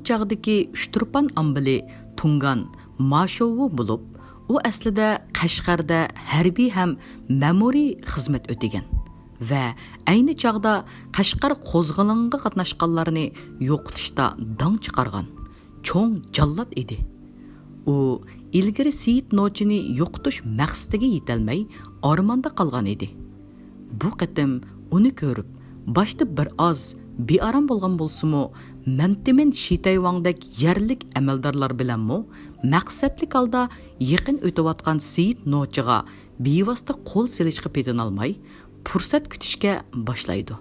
chog'dagi Uchturpan ambili Tungan Mashovu bo'lib, u aslida Qashqarda harbiy ham ma'muriy xizmat o'tagan va ayni chog'da Qashqar qo'zg'olonga qatnashganlarni yo'qotishda dong chiqargan cho'ng jallod edi. U ilgari Seyit Nochini yo'qotish maqsadiga yetolmay ormonda qolgan edi. Bu qatim uni ko'rib, boshda bir oz bearam bo'lgan bo'lsa-mu, Mamtimin Shitayvangdek yerlik amaldorlar bilanmi maqsadli holda yaqin o'tayotgan Seyit Nochiga bevosita qo'l silishga petinolmay fursat kutishga boshlaydi.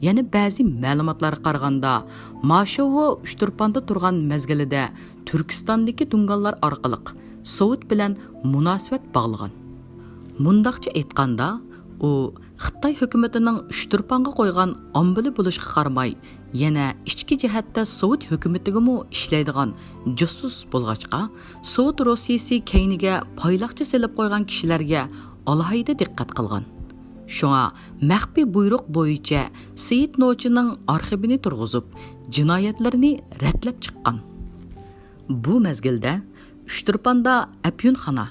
Yana ba'zi ma'lumotlarga qaraganda, Mashovo Uchturpanda turgan mezgilida Turkistondagi dunganlar orqali Sovet bilan munosabat bog'lagan. Mundaqcha aytganda, u Xitoy hukumatining Uchturpanga qo'ygan ombili bo'lishga qaramay, yana ichki jihatda Sovet hukumatiga mo ishlaydigan josus bo'lg'achqa, Sovet Rossiyasi keyniga poyloqcha selib qo'ygan kishilarga alohida diqqat qilgan. Shunga maxfiy buyruq bo'yicha Seyit Nochining arxivini turg'izib, jinoyatlarni ratlab chiqqan. Bu mezgilda Uchturpanda apyunxona,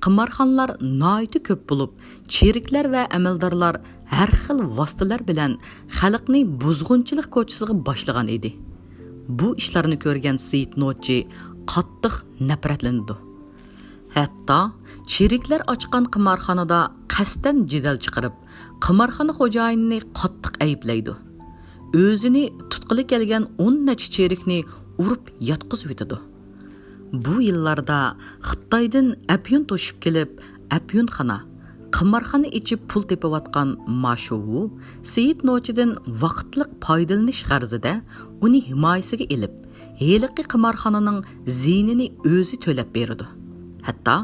qimarxonlar noiti ko'p bo'lib, cheriklar va amaldorlar har xil vositalar bilan xalqni buzg'unchilik ko'chasiga boshlagan edi. Bu ishlarni ko'rgan Seyit Nochi qattiq nafratlandi. Hatto cheriklar ochgan qimarxonada qasdan jidal chiqarib, qimarxona xo'jayinini qattiq ayblaydi. O'zini tutqili kelgan 10 necha cherikni urib yotqizib etadi. Bu yillarda Xitoydan apyun to'shib kelib, apyunxona, qimarxona ichib pul tepayotgan Mashovu Seyit Nochidan vaqtliq foydalanish g'arzida uni himoyasiga elib, heliqi qimarxonaning zinini o'zi to'lab berdi. Hatto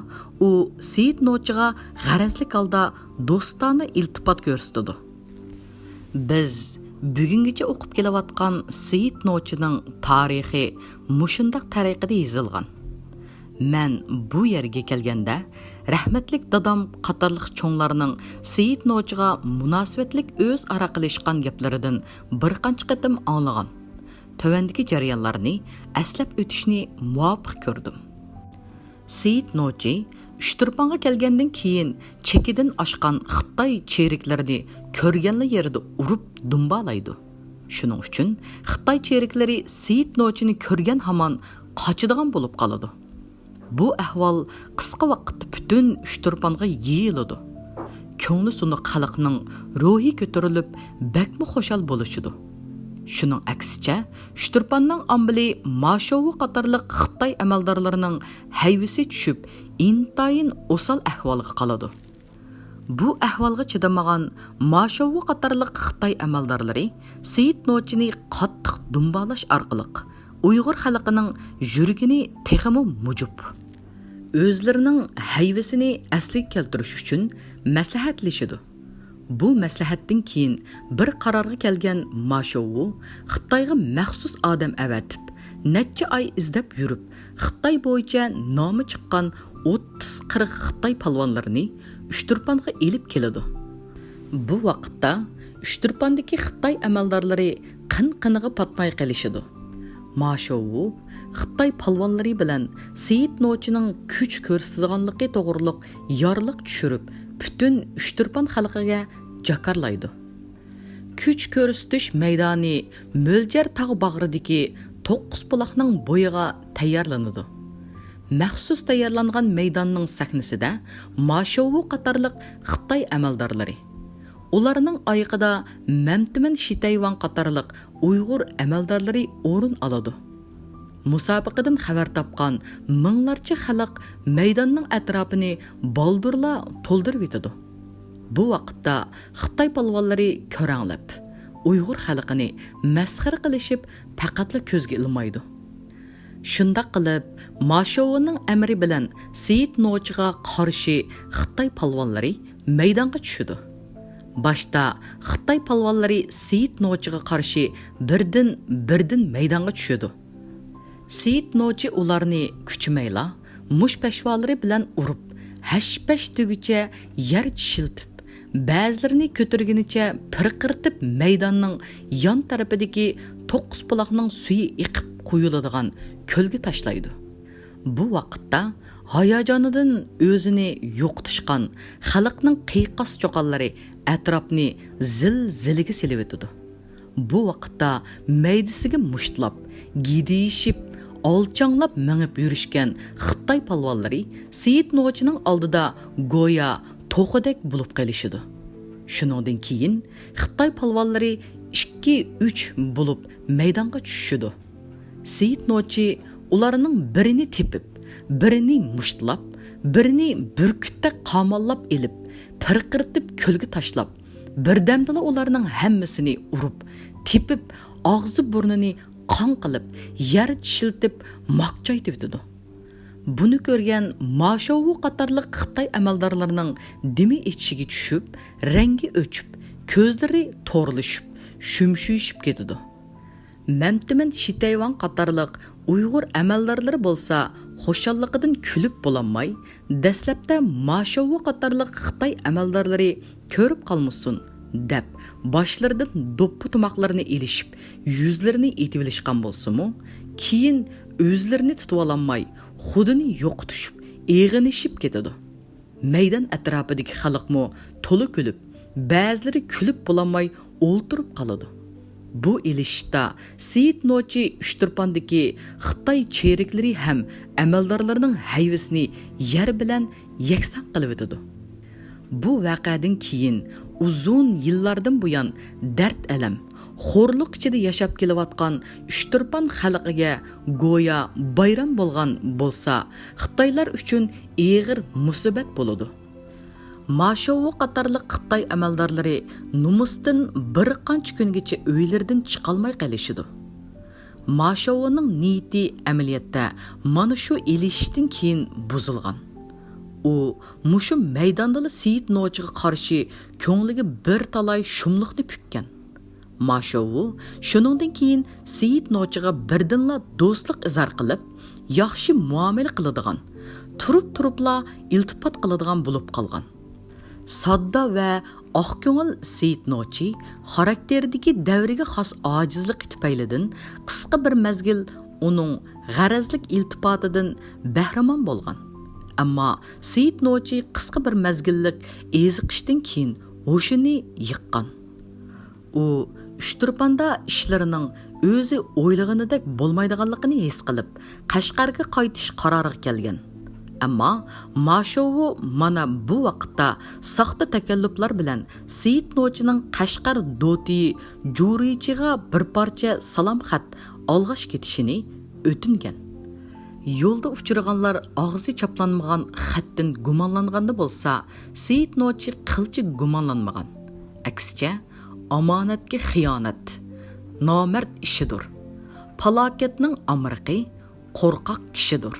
u Seyit Nochiga g'arazlik holda do'stona iltifot ko'rsatdi. Biz bugungacha o'qib kelayotgan Seyit Nochining tarixi mushundaq tariqada yozilgan. Men bu yerga kelganda rahmatlik dadam qatorliq cho'nglarning Seyit Nochiga munosabatlik o'z ara qilishgan gaplaridan bir qancha qatim anglagan. Tövendagi jarayonlarni aslab o'tishni muvofiq ko'rdim. Seyit Nochi Uchturpanga kelgandan keyin chekidan oshgan Xitoy cheriklarini ko'rganli yerida urib dumbalaydi. Shuning uchun Xitoy cheriklari Seyit Nochini ko'rgan hamon qochadigan bo'lib qoladi. Bu ahvol qisqa vaqtda butun Uchturpanga yeyiladi. Ko'ngli suni xalqning ruhi ko'tarilib, bakmi xo'shal bo'lishidi. Shuning aksicha, Uchturpanning ambili Mashovu qatorliq Xitoy amaldorlarining hayvisi tushib, intayin o'sal ahvolga qoladi. Bu ahvolga chidamagan Mashovu qatorliq Xitoy amaldorlari Seyit Nochini qattiq dumbalash orqali Uyg'ur xalqining yuragini texmo mujub, o'zlarining hayvisini asliga keltirish uchun maslahatlashadi. Bu maslahatdan keyin bir qarorga kelgan Mashovu Xitoyga maxsus odam avatib, necha oy izlab yurib, Xitoy bo'yicha nomi chiqqan 30-40 Xitoy palvonlarini Uchturpanga elib keladi. Bu vaqtda Uchturpandagi Xitoy amaldorlari qin-qiniga patmay qolishadi. Mashovu Xitoy palvonlari bilan Seyit Nochining kuch ko'rsatganligi to'g'riliq yorliq tushirib, butun Uchturpan xalqiga jakarlaydi. Kuch ko'rsatish maydoni Mo'ljar tog' bag'ridagi 9 buloqning bo'yiga tayyorlanadi. Maxsus tayyorlangan maydonning sahnasida Mashovu qatorliq Xitoy amaldorlari, ularning oyiqida Mamtimin Shitayvang qatorliq Uyg'ur amaldorlari o'rin oladi. Musobaqadan xabar topgan minglarcha xalq maydonning atrofini boldurla to'ldirib etadi. Bu vaqtda Xitoy palvonlari ko'ranglab, Uyg'ur xalqini masxara qilishib, faqatla ko'zga ilmaydi. Shunda qilib, Mashovuning amri bilan Seyit Nochiga qarshi Xitoy palvonlari maydonga tushdi. Boshda Xitoy palvonlari Seyit Nochiga qarshi birdan maydonga tushdi. Seyit Nochi ularni kuchmayla, mush peshvolari bilan urib, hash-pash tugicha yer chishiltib, ba'zilarini ko'targunicha pirqirtib maydonning yon tarafidagi 9 buloqning suyi iqib, qo'yiladigan ko'lga tashlaydi. Bu vaqtda hayajonidan o'zini yo'qotishgan xalqning qiyqas cho'qonlari atrofni zil-ziliga silib o'tadi. Bu vaqtda maydisiga mushtlab, gidiyishib, olchanglab mengib yurishgan Xitoy palvonlari Seyit Nochining oldida go'yo to'qidek bo'lib qolishidi. Shuningdan keyin Xitoy palvonlari 2-3 bo'lib maydonga tushishidi. Seyit Nochi ularning birini tepib, birini mushtlab, birini burkutda qamollab elib, pirqiritib ko'lga tashlab, birdamdala ularning hammasini urib, tepib, og'zi burnini qon qilib, yer tishiltib, maqchaytib o'tdi. Buni ko'rgan Mashovu qatorliq Xitoy amaldorlarining dimi ichiga tushib, rangi o'chib, ko'zlari to'rilishib, shumshuyishib ketdi. Mamtiman Shitayvan qatorliq Uyg'ur amaldorlari bo'lsa, xo'shalligidan kulib bo'lanmay, dastlabda Mashovu qatorliq Xitoy amaldorlari ko'rib qolmasin deb boshlaridan do'ppi tomoqlarini ilishib, yuzlarini etib olishgan bo'lsa-mu, keyin o'zlarini tutib olamay, xudini yo'qotishib, eg'inishib ketadi. Maydon atrofidagi xalqmo to'la kulib, ba'zilari kulib bo'lanmay o'ltirib qoladi. Bu ilishda Seyit Nochi Uchturpondagi Xitoy cheriklari ham amaldorlarining hayvisini yer bilan yakson qilib o'tadi. Bu voqeadan keyin uzun yillardan buyon dard alam, xo'rliq ichida yashab kelayotgan Uchturpon xalqiga go'yo bayram bo'lgan bo'lsa, Xitoylar uchun og'ir musibat bo'ladi. Mashovu qatorliq Xitoy amaldorlari numusdan bir qancha kungacha uylaridan chiqolmay qolishidi. Mashovuning niyati amaliyotda mana shu ilishdan keyin buzilgan. U mushu maydondala Seyit Nochiga qarshi ko'ngliga bir talay shumliqni pukkan. Mashovu shuningdan keyin Seyit Nochiga birdinla do'stlik izhor qilib, yaxshi muomala qiladigan, turib-turibla iltifot qiladigan bo'lib qolgan. Sodda va oqko'ngil Seyit Nochi xarakteridagi davriga xos ojizlik tufaylidan qisqa bir mezgil uning g'arazlik iltifotidan bahramon bo'lgan. Ammo Seyit Nochi qisqa bir mezgillik eziqishdan keyin o'shini yiqqan. U Uchturponda ishlarining o'zi o'ylaganidek bo'lmaydiganligini his qilib, Qashqarga qaytish qaroriga kelgan. Ammo Mashovu mana bu vaqtda saxta takalluflar bilan Seyit Nochining Qashqar doti Jurichiga bir parcha salom xat olg'ash ketishini o'tingan. Yo'lda uchraganlar og'zi chaplanmagan xatdan gumonlanganda bo'lsa, Seyit Nochi qilchi gumonlanmagan. Aksicha, omonatga xiyonat nomard ishidir. Falokatning amriqi qo'rqoq kishidir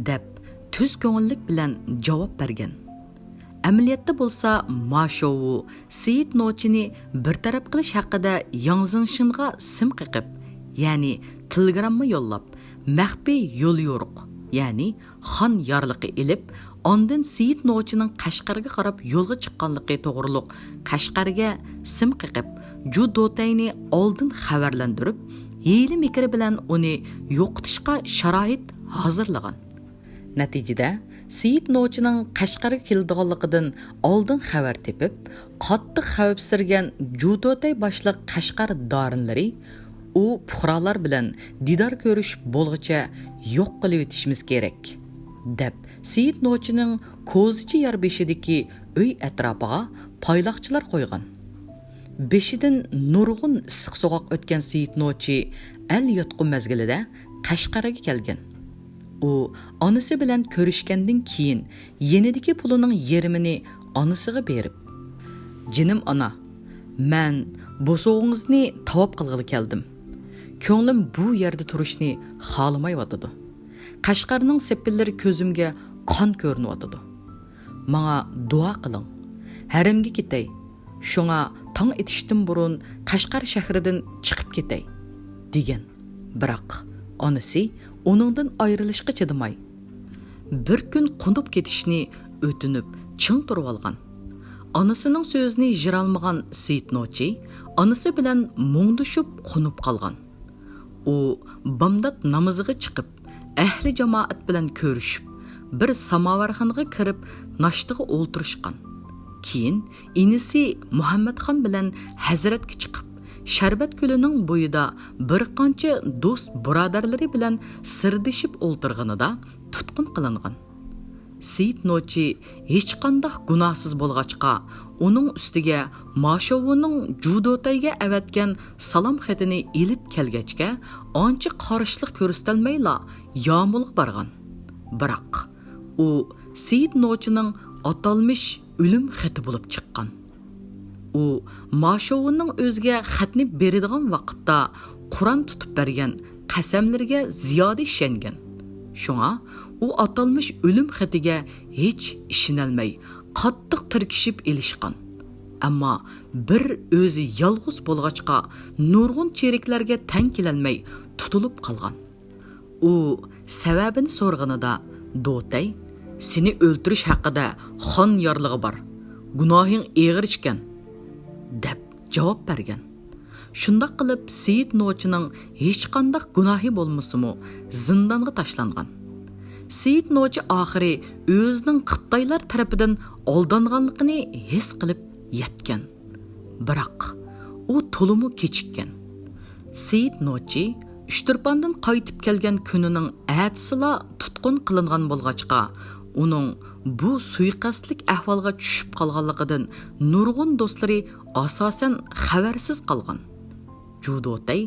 deb tuz ko'ngillik bilan javob bergan. Amaliyotda bo'lsa, Mashovu Seyit Nochini bir taraf qilish haqida Yangzingshinga sim qiqib, ya'ni telegramma yo'llab, maxfiy yo'l yo'riq, ya'ni xon yorliqi ilib, ondan Seyit Nochining Qashqarga qarab yo'lga chiqqanligi to'g'riliq Qashqarga sim qiqib, Judotayni oldin xabarlantirib, hiyli mikri bilan uni yo'qotishga sharoit hozirlagan. Natijada Seyit Nochining Qashqarga keladiganligidan oldin xabar tepib, qattiq xavfsirgan Judotay boshliq Qashqar dorinlari u fuqarolar bilan didor ko'rish bo'lg'icha yo'q qilib o'tishimiz kerak deb Seyit Nochining ko'zichi yer beshidagi uy atrofiga payloqchilar qo'ygan. Beshidan nurg'un issiq so'qoq o'tgan Seyit Nochi al yotqu mezgilida Qashqarga kelgan. U onasi bilan ko'rishgandan keyin yenidagi pulining yarmini onasiga berib, "Jinim ona, men bo'sog'ingizni tavob qilg'ili keldim. Ko'nglim bu yerda turishni xolamayotdi. Qashqarning sepillari ko'zimga qon ko'rinyotdi. Menga duo qiling. Harimga ketay. Shunga tong etishdan burun Qashqar shahridan chiqib ketay" degan. Biroq onasi uningdan ayrilishga chidamay, bir kun qo'nib ketishni o'tinib, ching turib olgan. Onasining so'zini jiralmagan Seyit Nochi onasi bilan mungdishib qo'nib qolgan. u bomdod namoziga chiqib ahli jamoat bilan ko'rishib bir samovarxonaga kirib nashtaga o'ltirishgan. Keyin inisi Muhammadxon bilan hazratga chiqib Sharbat ko'lining bo'yida bir qancha do'st birodarlari bilan sirdishib o'ltirganida tutqun qilingan. Seyit Nochi hech qanday gunohsiz bo'lg'achqa, uning ustiga Mashovuning Judotayga avatgan salom xatini ilib kelgachga, ancha qarshilik ko'rsatilmayla Yomulga borgan. Biroq u Seyit Nochining atalmish o'lim xati bo'lib chiqqan. U Mashovuning o'ziga xatni beradigan vaqtda Qur'on tutib bergan qasamlarga ziyoda ishongan. Shunga u atalmish o'lim xatiga hech ishonolmay, qattiq tirkishib elishgan. Ammo bir o'zi yolg'iz bo'lg'achqa nurg'un cheriklarga tang kelolmay tutilib qolgan. U sababini so'rganida Dotay, "Seni o'ltirish haqida xon yorlig'i bor. Gunohing og'ir ekan" deb javob bergan. Shunda qilib Seyit Nochining hech qanday gunohi bo'lmasa-mu zindonga tashlangan. Seyit Nochi oxiri o'zining Xitoylar tarafidan aldanganligini his qilib yetgan. Biroq u to'limu kechikkan. Seyit Nochi Ushturpandan qaytib kelgan kunining atsila tutqun qilingan bo'lg'achqa, uning bu suiqasdlik ahvolga tushib qolganligidan nurg'un do'stlari asosan xabarsiz qolgan. Judotay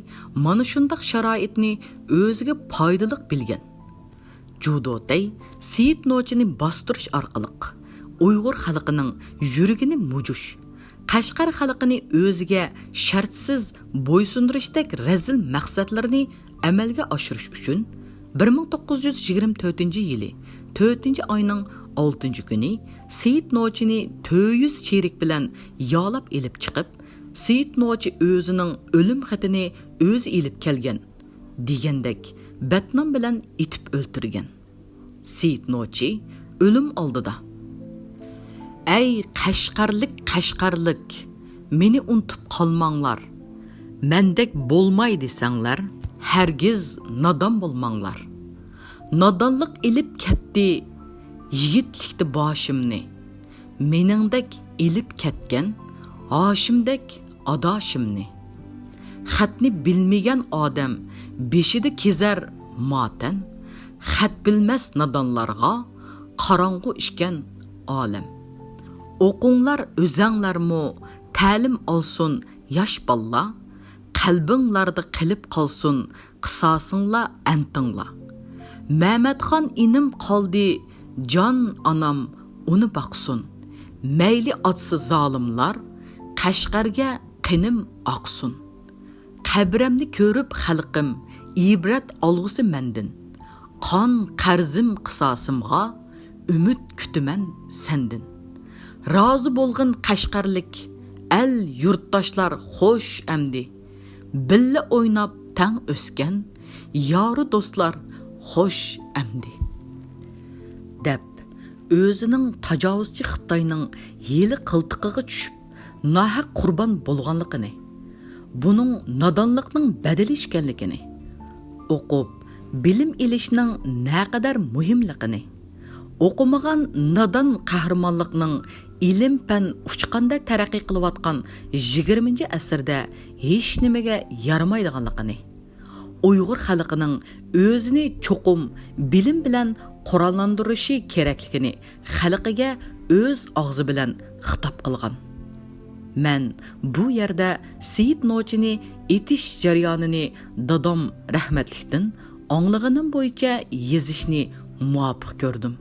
mana shundaq sharoitni o'ziga foydali bilgan. Judotay Seyit Nochini bostirish orqali Uyg'ur xalqining yuragini mujush, Qashqar xalqini o'ziga shartsiz bo'ysundirishdek razil maqsadlarini amalga oshirish uchun 1924-yili 4-oyning 6-kuni Seyit Nochini 400 cherik bilan yolab elib chiqib, Seyit Nochi o'zining o'lim xatini o'zi elib kelgan degandek batnom bilan itib o'ltirgan. Seyit Nochi o'lim oldida: "Ey Qashqarlik, meni unutib qolmanglar. Mendek bo'lmay desanglar, hargiz nodon bo'lmanglar. Nodonlik elib ketdi yigitlikdi boshimni. Meningdek elib ketgan Hoshimdek adoshimni. Xatni bilmagan odam beshida kezar motam. Xat bilmas nodonlarga qorong'u ishgan olam. O'qinglar o'zanglarmu ta'lim olsun yosh balla. Qalbinglarda qilib qolsin qisosinglar antinglar. Mehmetxon inim qoldi, jon onam uni baqsin. Mayli otsi zolimlar, Qashqarga qinim oqsin. Qabrimni ko'rib xalqim ibrat olg'usi mendin. Qon qarzim qisosimga umid kutaman sendin. Rozi bo'lg'in Qashqarlik, el yurtdoshlar xo'sh amdi. Billa o'ynab tang o'sgan, yori do'stlar xo'sh amdi. Deb o'zining tajovuzchi Xitoyning yeli qiltiqiga tushib, nahaq qurbon bo'lganligini, buning nodonlikning badali ekanligini, o'qib bilim elishning naqadar muhimligini, o'qimagan nodon qahramonlikning ilm fan uchqanda taraqqiy qilayotgan 20-asrda hech nimaga yaramaydiganligini, Uyg'ur xalqining o'zini cho'qim bilim bilan qurollandirishi kerakligini xalqiga o'z og'zi bilan xitob qilgan. Men bu yerda Seyit Nochini etish jarayonini dadam rahmatlikdan anglag'anim bo'yicha yezishni muvofiq ko'rdim.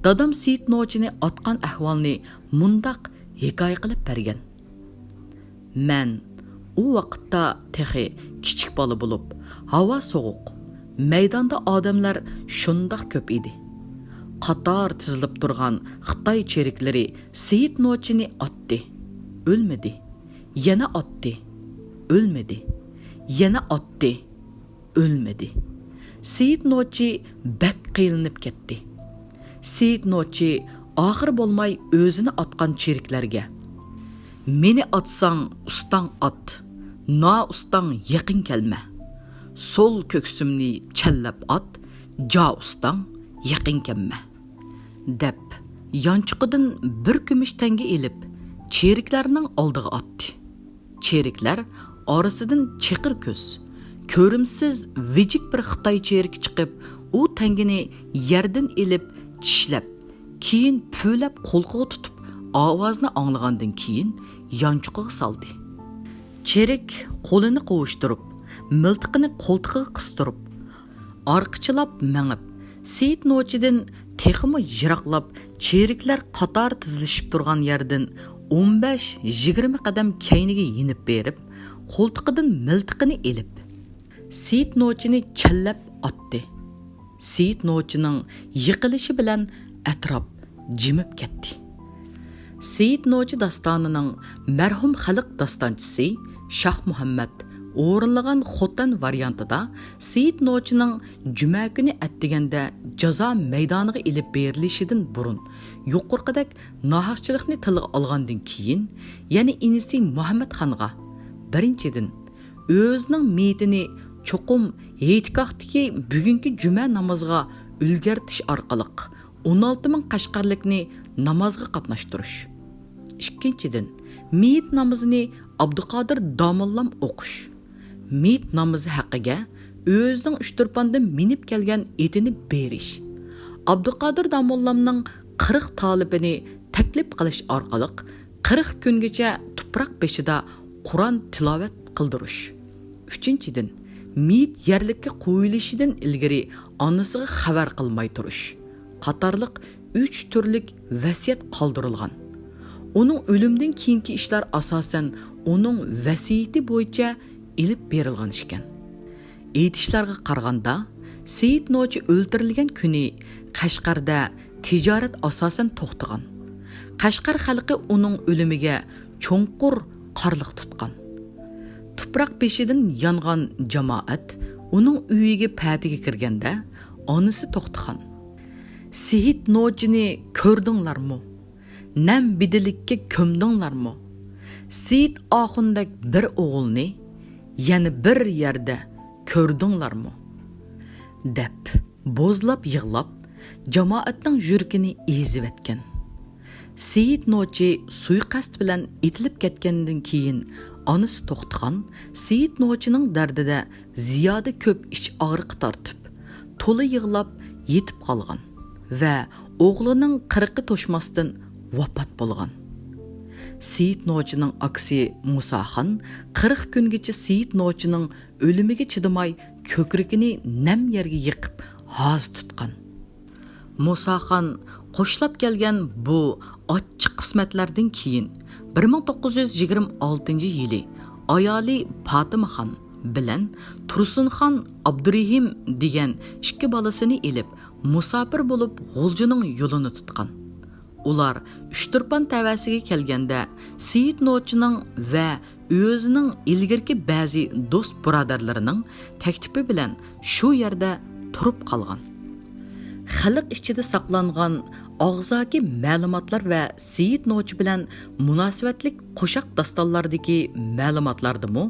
Dadam Seyit Nochini otgan ahvolni mundaq hikoya qilib bergan. Men u vaqtda texi kichik bola bo'lib, havo sovuq, maydonda odamlar shundoq ko'p edi. Qator tizilib turgan Xitoy cheriklari Seyit Nochini otdi, o'lmadi. Yana otdi, o'lmadi. Yana otdi, o'lmadi. Seyit Nochi bak qilinib ketdi. Seyit Nochi oxir bo'lmay o'zini otgan cheriklarga: "Meni otsang ustang ot, no ustang yaqin kelma. Sol ko'ksimni challab ot, ja ustang, yaqin kelma. Deb, yanchiqidan bir kumush tanga elib, cheriklarning oldiga otdi. Cheriklar orasidan chiqir ko'z, ko'rimsiz vijik bir Xitoy cheriki chiqib, u tangini yerdan elib, tishlab, keyin po'lab qo'lqiga tutib, ovozni anglagandan keyin yanchiqiga soldi. Cherik qo'lini qovushtirib, miltiqini qo'ltig'iga qistirib, orqachilab mangib, Seyit Nochidan texmi yiroqlab, cheriklar qator tizilishib turgan yerdan 15-20 qadam keyniga yinib berib, qo'ltig'idan miltiqini elib, Seyit Nochini challab otdi. Seyit Nochining yiqilishi bilan atrof jimib ketdi. Seyit Nochi dastonining marhum xalq dastonchisi Shah Muhammad o'rinlagan Xotan variantida Seyit Nochining juma kuni atdiganda jazo maydoniga ilib berilishidan burun yuqorqidek nohaqchilikni tilga olgandan keyin, ya'ni inisi Muhammad xonga birinchidan o'zining meyitini cho'qim e'tikohdagi bugungi juma namoziga ulgartish orqali 16 ming qashqarlikni namozga qatnashtirish. Ikkinchidan, meyit namozini Abduqodir Domollam o'qish. Meyit namozi haqiga o'zining 3-turpandan minib kelgan etini berish. Abduqodir Domollamning 40 talibini taklif qilish orqali 40 kungacha tuproq beshida Qur'on tilovat qildirish. Uchinchidan, meyit yerlikka qo'yilishidan ilgari onasiga xabar qilmay turish. Qatorliq 3 turlik vasiyat qoldirilgan. Onun ölümdən keyinki ishlar asosan onun vasiyati bo'yicha ilib berilgan ekan. Aytishlarga qaraganda, Seyit Nochi o'ldirilgan kuni Qashqarda tijorat asosan to'xtagan. Qashqar xalqi uning o'limiga cho'nqur qarliq tutgan. Tuproq beshidan yongan jamoat uning uyiga patiga kirganda onasi to'xtagan. Seyit Nochini ko'rdinglarmi? Nam bidilikka ko'mdinglarmi? Seyit Oxundak bir o'g'ilni yana bir yerda ko'rdinglarmi? Deb bo'zlab yig'lab jamoatning yuragini ezib etgan. Seyit Nochi suiqasd bilan etilib ketgandan keyin onasi to'xtagan. Seyit Nochining dardida ziyoda ko'p ich og'riqi tortib, to'la yig'lab yetib qolgan va o'g'lining 40 to'shmasdan vafot bo'lgan. Seyit Nochining aksi Musaxon 40 kungacha Seyit Nochining o'limiga chidamay ko'krigini nam yerga yiqib hoz tutgan. Musaxon qo'shlab kelgan bu ochiq qismatlardan keyin 1926-yili ayoli Fatimaxon bilan Tursunxon Abdurahim degan ikki bolasini elib musafir bo'lib G'uljining yo'lini tutgan. Ular Uchturpan tavasiga kelganda Seyit Nochining va o'zining ilgirki ba'zi do'st birodarlarining taklifi bilan shu yerda turib qolgan. Xalq ichida saqlangan og'zaki ma'lumotlar va Seyit Nochi bilan munosabatlik qo'shaq dastonlardagi ma'lumotlardimi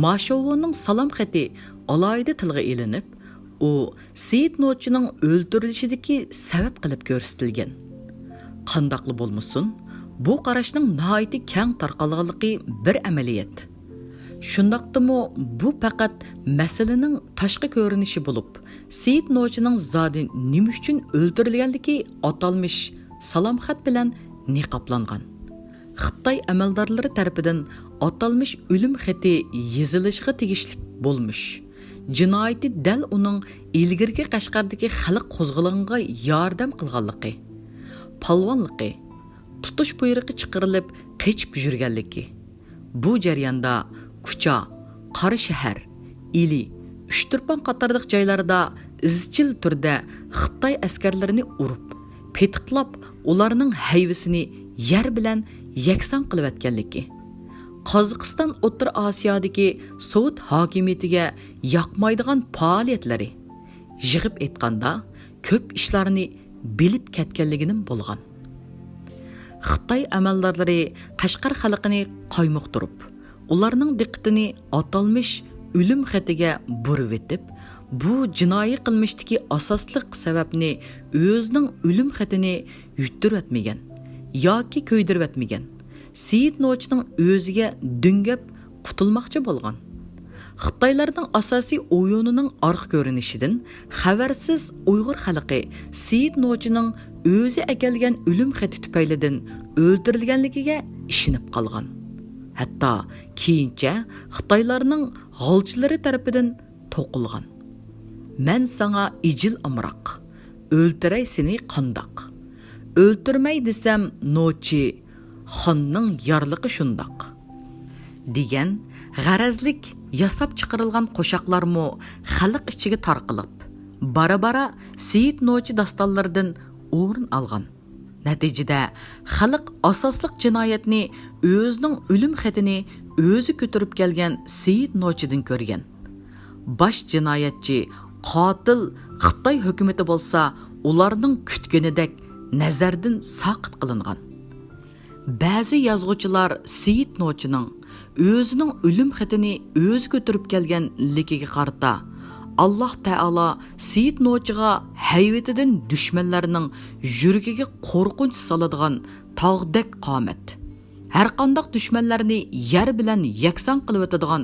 Mashovoning salom xati alohida tilga ilinib, u Seyit Nochining o'ldirilishidagi sabab qilib ko'rsatilgan. Qandaqlı bo'lmasin, bu qarashning nihoyatda keng tarqalganligi bir amaliyat. Shundaqdimi bu faqat masalaning tashqi ko'rinishi bo'lib, Seyit Nochining zodi nima uchun o'ldirilganligi atalmish salom xat bilan niqoblangan. Xitoy amaldorlari tarafidan atalmish o'lim xati yezilishiga tegishli bo'lmish. Jinoyati dal uning ilgirki Qashqardagi xalq qo'zg'oloniga yordam qilganligi. Palvonligi, tutish buyruqi chiqarilib qechib yurganligi. Bu jarayonda Kucha, Qari shahar, Ili, Uchturpan qatorliq joylarda izchil turda Xitoy askarlarini urib, petiqlab, ularning hayvisini yer bilan yakson qilib etganligi. Qozog'iston O'rta Osiyodagi Sovet hokimiyatiga yoqmaydigan faoliyatlari, yig'ib aytganda ko'p ishlarni bilib ketganligining bo'lgan. Xitoy amaldorlari Qashqar xalqini qaymoqtirib, ularning diqqatini atalmish o'lim xatiga burib etib, bu jinoiy qilmishdagi asosliq sababni o'zining o'lim xatini yuttirib etmagan yoki ko'ydirib etmagan. Seyit Nochining o'ziga dungab qutulmoqchi bo'lgan. Xitoylarning asosiy o'yinining orqa ko'rinishidan xabarsiz Uyg'ur xalqi Seyit Nochining o'zi akelgan o'lim xati tufaylidan o'ldirilganligiga ishonib qolgan. Hatto keyincha Xitoylarning g'olchilari tarafidan to'qilgan. Men sana ijil amroq, o'ltiray seni qandoq. O'ltirmay desam Nochi, xonning yorliqi shundoq. degan g'arazlik yasab chiqarilgan qo'shoqlarmo xalq ichiga tarqalib, bara-bara Seyit Nochi dastonlaridan o'rin olgan. Natijada xalq asosliq jinoyatni o'zining o'lim xatini o'zi ko'tarib kelgan Seyit Nochidan ko'rgan. Bosh jinoyatchi, qotil Xitoy hukumatı bo'lsa, ularning kutganidek nazardan saqit qilingan. Ba'zi yozuvchilar Seyit Nochining o'zining o'lim xatini o'zi ko'tarib kelganligiga qarata Allah Taala Seyit Nochiga hayvetidan dushmanlarning yuragiga qo'rqinch soladigan tog'dek qomat, har qanday dushmanlarni yer bilan yakson qilib o'tadigan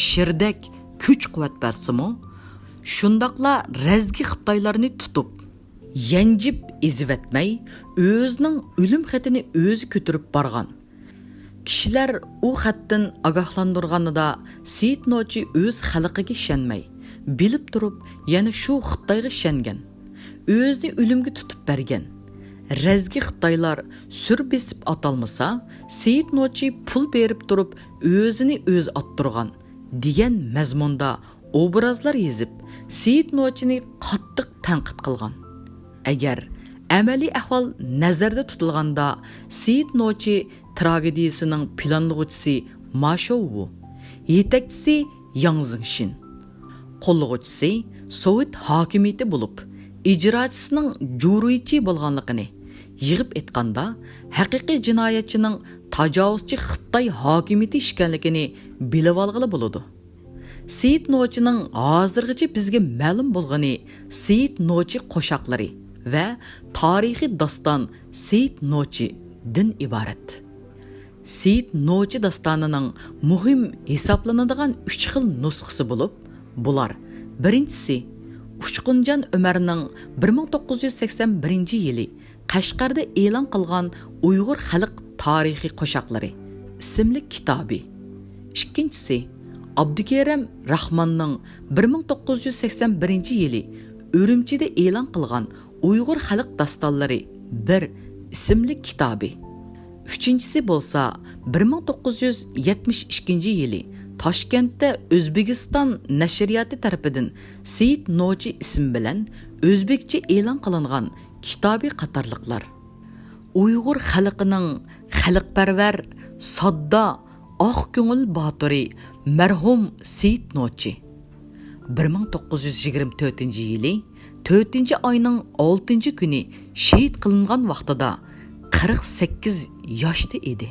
shirdek kuch-quvvat bersimi, shundoqla razgi Xitoylarni tutib, yanjib izivetmay, o'zining o'lim xatini o'zi ko'tarib borgan. Kishilar u xatdan ogohlantirganida Seyit Nochi o'z xalqiga ishonmay, bilib turib, yana shu Xitoyga ishongan, o'zini o'limga tutib bergan. Razgi Xitoylar sur besib atalmasa, Seyit Nochi pul berib turib, o'zini o'zi attırgan degan mazmunda obrazlar yezib, Seyit Nochini qattiq tanqid qilgan. Agar amaliy ahvol nazarda tutilganda, Seyit Nochi tragediyasining planlovchisi Ma Shou, yetakchisi Yang Zingshin, qo'llovchisi Sovet hokimiyati bo'lib, ijrochisining jurichi bo'lganligini yig'ib aytganda, haqiqiy jinoyatchining tajovuzchi Xitoy hokimiyati ekanligini bilib olg'ili bo'ladi. Seyit Nochining hozirgacha bizga ma'lum bo'lgani Seyit Nochi qo'shoqlari va tarixiy daston Seyit Nochi din iborat. Seyit Nochi dastonining muhim hisoblanadigan 3 xil nusxasi bo'lib, bular: birinchisi Uchqunjon Umarning 1981-yili Qashqarda e'lon qilgan Uyg'ur xalq tarixi qo'shoqlari ismli kitobi. Ikkinchisi Abdukerim Rahmonning 1981-yili Urumchida e'lon qilgan Uyg'ur xalq dastonlari 1 ismli kitobi. Üçüncüsü bo'lsa 1972-yili Toshkentda O'zbekiston nashriyoti tarafidan Seyit Nochi ismi bilan o'zbekcha e'lon qilingan kitobi qatorliqlar. Uyg'ur xalqining xalqparvar, sodda, oq ko'ngil botiri marhum Seyit Nochi 1924-yili 4-oyning 6-kuni shahid qilingan vaqtida 48 yoshda edi.